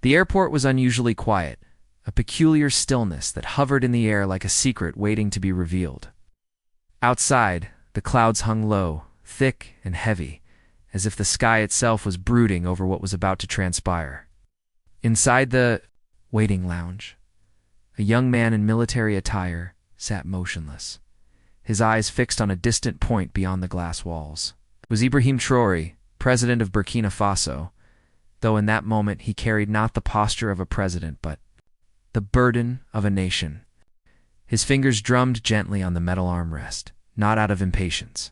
The airport was unusually quiet, a peculiar stillness that hovered in the air like a secret waiting to be revealed. Outside, the clouds hung low, thick and heavy, as if the sky itself was brooding over what was about to transpire. Inside the waiting lounge, a young man in military attire sat motionless, his eyes fixed on a distant point beyond the glass walls. It was Ibrahim Traoré, president of Burkina Faso, though in that moment he carried not the posture of a president but the burden of a nation. His fingers drummed gently on the metal armrest, not out of impatience,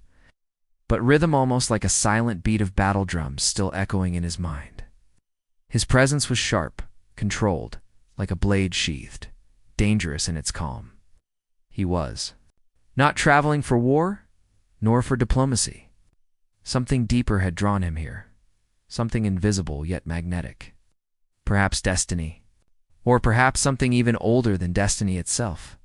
but rhythm almost like a silent beat of battle drums still echoing in his mind. His presence was sharp, controlled, like a blade sheathed, dangerous in its calm. He was not traveling for war, nor for diplomacy. Something deeper had drawn him here, something invisible yet magnetic. Perhaps destiny, or perhaps something even older than destiny itself.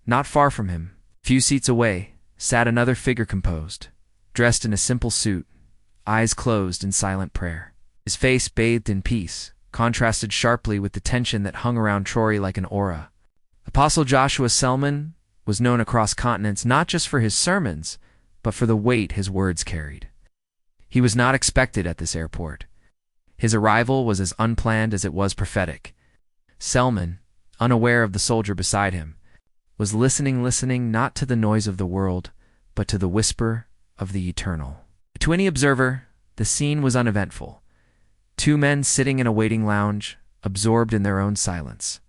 Not far from him, a few seats away, sat another figure composed, dressed in a simple suit, eyes closed in silent prayer. His face bathed in peace, contrasted sharply with the tension that hung around Traoré like an aura. Apostle Joshua Selman was known across continents not just for his sermons, but for the weight his words carried. He was not expected at this airport. His arrival was as unplanned as it was prophetic. Selman, unaware of the soldier beside him, was listening not to the noise of the world, but to the whisper of the eternal. To any observer, the scene was uneventful. Two men sitting in a waiting lounge, absorbed in their own silence.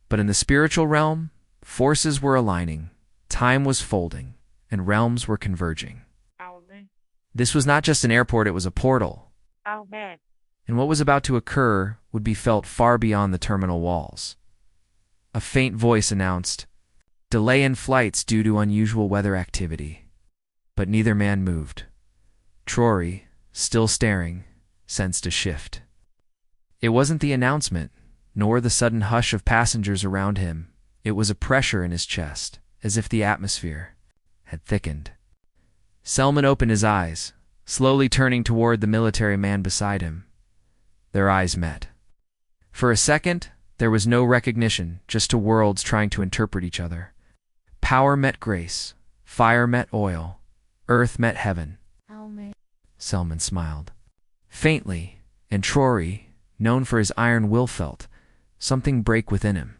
But in the spiritual realm, forces were aligning, time was folding, and realms were converging. Amen. This was not just an airport, it was a portal. Amen. And what was about to occur would be felt far beyond the terminal walls. A faint voice announced, "Delay in flights due to unusual weather activity." But neither man moved. Traoré, still staring, sensed a shift. It wasn't the announcement, nor the sudden hush of passengers around him. It was a pressure in his chest, as if the atmosphere had thickened. Selman opened his eyes, slowly turning toward the military man beside him. Their eyes met. For a second, there was no recognition, just two worlds trying to interpret each other. Power met grace, fire met oil, earth met heaven. Amen. Selman smiled. Faintly, and Traoré, known for his iron will, felt something break within him.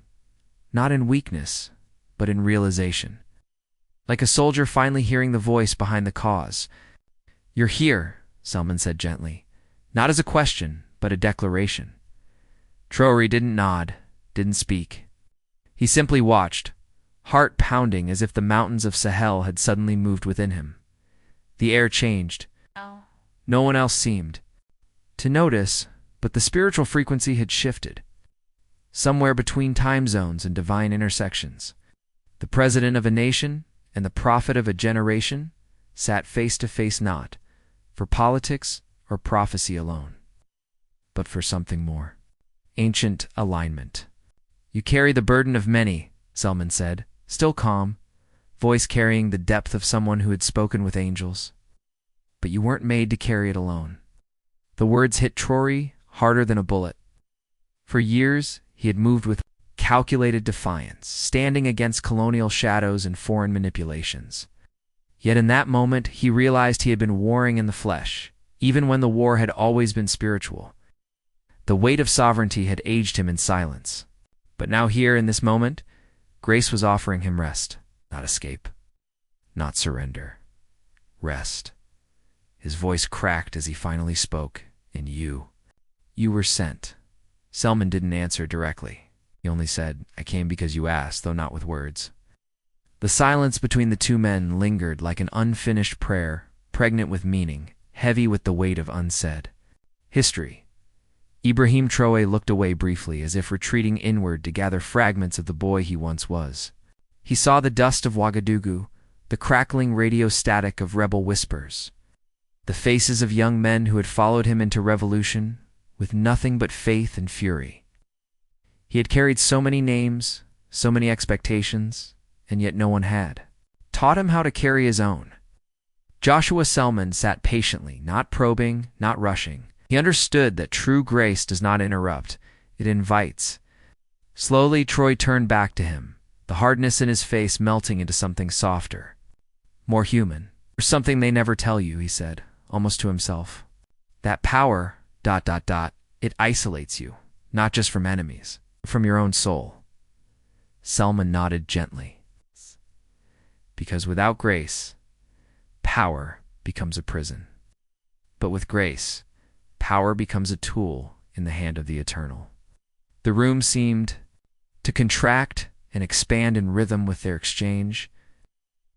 Not in weakness, but in realization. Like a soldier finally hearing the voice behind the cause. "You're here," Selman said gently, not as a question, but a declaration. Traoré didn't nod, didn't speak. He simply watched, heart pounding as if the mountains of Sahel had suddenly moved within him. The air changed. No one else seemed to notice, but the spiritual frequency had shifted. Somewhere between time zones and divine intersections, the president of a nation and the prophet of a generation sat face to face, not for politics or prophecy alone, but for something more. Ancient alignment. "You carry the burden of many," Selman said, still calm, voice carrying the depth of someone who had spoken with angels. "But you weren't made to carry it alone." The words hit Traoré harder than a bullet. For years, he had moved with calculated defiance, standing against colonial shadows and foreign manipulations. Yet in that moment, he realized he had been warring in the flesh, even when the war had always been spiritual. The weight of sovereignty had aged him in silence. But now here, in this moment, grace was offering him rest, not escape, not surrender. Rest. His voice cracked as he finally spoke, and you were sent. Selman didn't answer directly. He only said, "I came because you asked," though not with words. The silence between the two men lingered like an unfinished prayer, pregnant with meaning, heavy with the weight of unsaid. History. Ibrahim Traoré looked away briefly, as if retreating inward to gather fragments of the boy he once was. He saw the dust of Ouagadougou, the crackling radio static of rebel whispers, the faces of young men who had followed him into revolution with nothing but faith and fury. He had carried so many names, so many expectations, and yet no one had taught him how to carry his own. Joshua Selman sat patiently, not probing, not rushing. He understood that true grace does not interrupt. It invites. Slowly, Troy turned back to him, the hardness in his face melting into something softer, more human. There's something they never tell you, he said, almost to himself. That power, ... it isolates you, not just from enemies, but from your own soul. Selman nodded gently. Because without grace, power becomes a prison. But with grace, power becomes a tool in the hand of the eternal. The room seemed to contract and expand in rhythm with their exchange.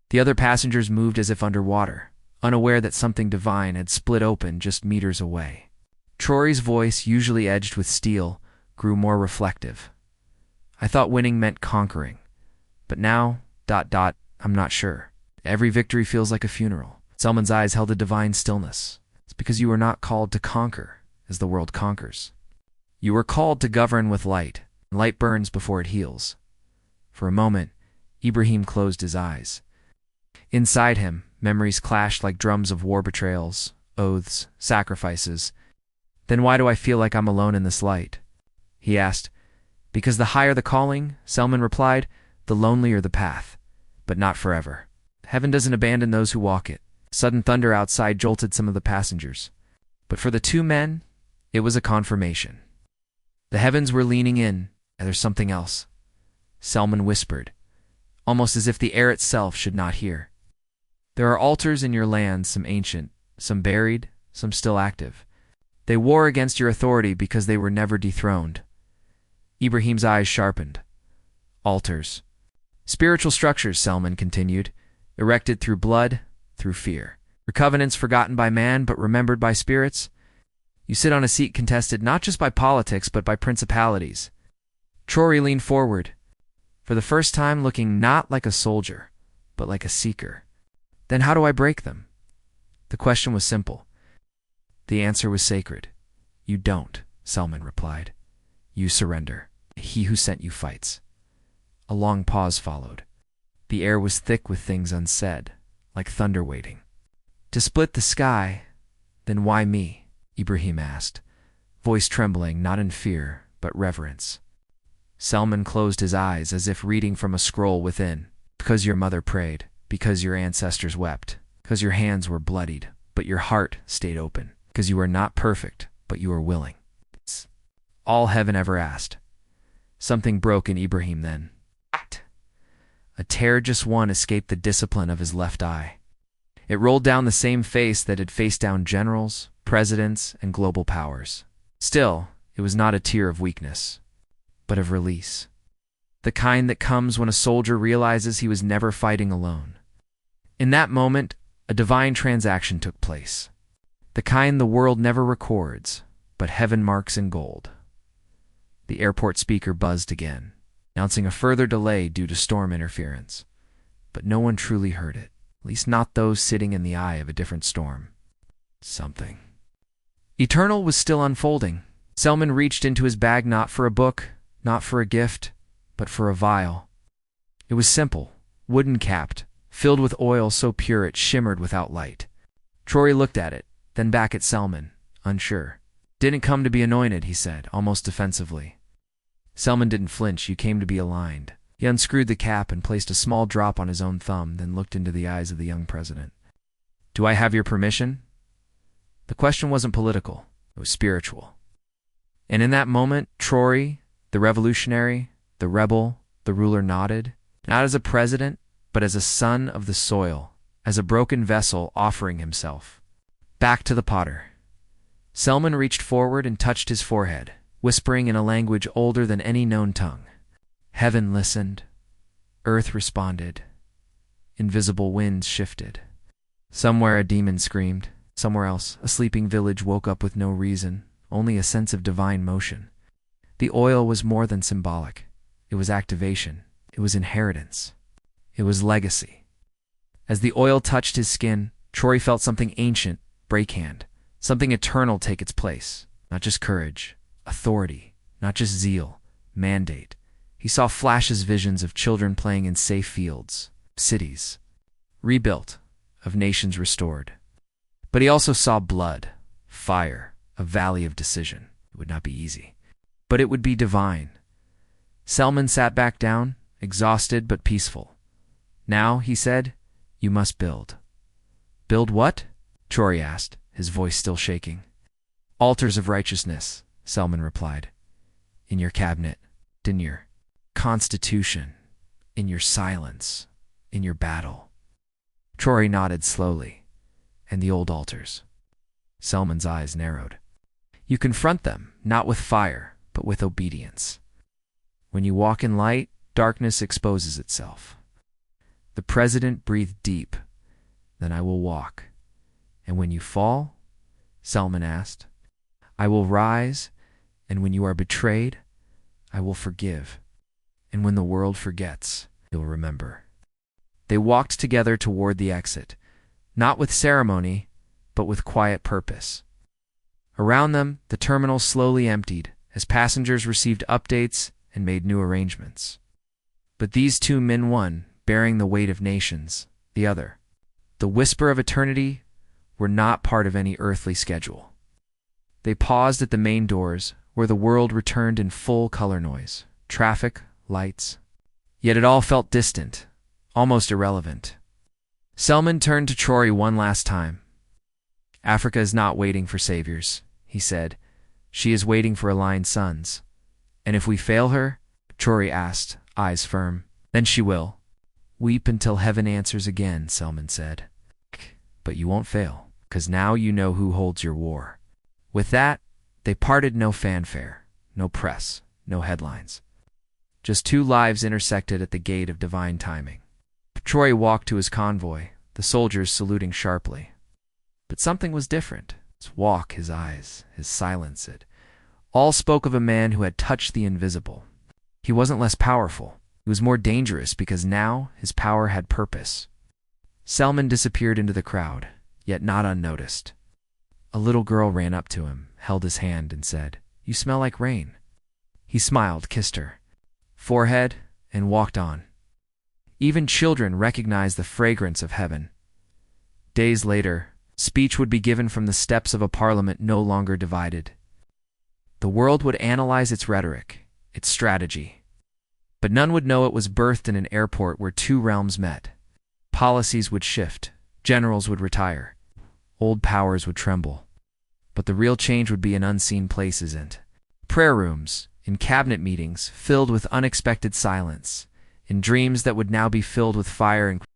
The other passengers moved as if underwater, unaware that something divine had split open just meters away. Troy's voice, usually edged with steel, grew more reflective. I thought winning meant conquering, but now, ... I'm not sure. Every victory feels like a funeral. Selman's eyes held a divine stillness. It's because you were not called to conquer as the world conquers. You were called to govern with light, and light burns before it heals. For a moment, Ibrahim closed his eyes. Inside him, memories clashed like drums of war betrayals, oaths, sacrifices. Then why do I feel like I'm alone in this light? He asked. Because the higher the calling, Selman replied, the lonelier the path, but not forever. Heaven doesn't abandon those who walk it. Sudden thunder outside jolted some of the passengers. But for the two men, it was a confirmation. The heavens were leaning in, and there's something else. Selman whispered, almost as if the air itself should not hear. There are altars in your land, some ancient, some buried, some still active. They war against your authority because they were never dethroned. Ibrahim's eyes sharpened. Altars. Spiritual structures, Selman continued, erected through blood, through fear. Your covenants forgotten by man but remembered by spirits. You sit on a seat contested not just by politics but by principalities. Traoré leaned forward, for the first time looking not like a soldier, but like a seeker. Then how do I break them? The question was simple. The answer was sacred. You don't, Selman replied. You surrender. He who sent you fights. A long pause followed. The air was thick with things unsaid, like thunder waiting. To split the sky, then why me? Ibrahim asked, voice trembling not in fear, but reverence. Selman closed his eyes as if reading from a scroll within. Because your mother prayed, because your ancestors wept, because your hands were bloodied, but your heart stayed open, because you are not perfect, but you are willing. It's all heaven ever asked. Something broke in Ibrahim then. A tear just one escaped the discipline of his left eye. It rolled down the same face that had faced down generals, presidents, and global powers. Still, it was not a tear of weakness, but of release. The kind that comes when a soldier realizes he was never fighting alone. In that moment, a divine transaction took place. The kind the world never records, but heaven marks in gold. The airport speaker buzzed again, announcing a further delay due to storm interference. But no one truly heard it, at least not those sitting in the eye of a different storm. Something eternal was still unfolding. Selman reached into his bag not for a book, not for a gift, but for a vial. It was simple, wooden-capped, filled with oil so pure it shimmered without light. Traoré looked at it, then back at Selman, unsure. Didn't come to be anointed, he said, almost defensively. Selman didn't flinch. You came to be aligned. He unscrewed the cap and placed a small drop on his own thumb, then looked into the eyes of the young president. Do I have your permission? The question wasn't political. It was spiritual. And in that moment, Traoré, the revolutionary, the rebel, the ruler nodded, not as a president, but as a son of the soil, as a broken vessel offering himself. Back to the potter. Selman reached forward and touched his forehead, whispering in a language older than any known tongue. Heaven listened. Earth responded. Invisible winds shifted. Somewhere a demon screamed. Somewhere else, a sleeping village woke up with no reason, only a sense of divine motion. The oil was more than symbolic. It was activation. It was inheritance. It was legacy. As the oil touched his skin, Traoré felt something ancient break hand, something eternal take its place. Not just courage, authority, not just zeal, mandate. He saw flashes, visions of children playing in safe fields, cities rebuilt, of nations restored. But he also saw blood, fire, a valley of decision. It would not be easy. but it would be divine. Selman sat back down, exhausted but peaceful. Now, he said, you must build. Build what? Traoré asked, his voice still shaking. Altars of righteousness, Selman replied. In your cabinet, in your constitution, in your silence, in your battle. Traoré nodded slowly. And the old altars. Selman's eyes narrowed. You confront them, not with fire, but with obedience. When you walk in light, darkness exposes itself. The president breathed deep. Then I will walk. And when you fall, Selman asked, I will rise, and when you are betrayed, I will forgive. And when the world forgets, you'll remember. They walked together toward the exit, not with ceremony, but with quiet purpose. Around them, the terminal slowly emptied as passengers received updates and made new arrangements. But these two men, one bearing the weight of nations, the other, the whisper of eternity, were not part of any earthly schedule. They paused at the main doors, where the world returned in full color noise, traffic, lights. Yet it all felt distant, almost irrelevant. Selman turned to Traoré one last time. Africa is not waiting for saviors, he said. She is waiting for aligned sons. And if we fail her, Traoré asked, eyes firm, then she will. Weep until heaven answers again, Selman said. But you won't fail, 'cause now you know who holds your war. With that, they parted. No fanfare, no press, no headlines. Just two lives intersected at the gate of divine timing. Traoré walked to his convoy, the soldiers saluting sharply. But something was different. His walk, his eyes, his silence, it all spoke of a man who had touched the invisible. He wasn't less powerful. He was more dangerous because now his power had purpose. Selman disappeared into the crowd, yet not unnoticed. A little girl ran up to him, held his hand, and said, You smell like rain. He smiled, kissed her forehead, and walked on. Even children recognized the fragrance of heaven. Days later, speech would be given from the steps of a parliament no longer divided. The world would analyze its rhetoric, its strategy. But none would know it was birthed in an airport where two realms met. Policies would shift, generals would retire, old powers would tremble. But the real change would be in unseen places and prayer rooms, in cabinet meetings filled with unexpected silence, in dreams that would now be filled with fire and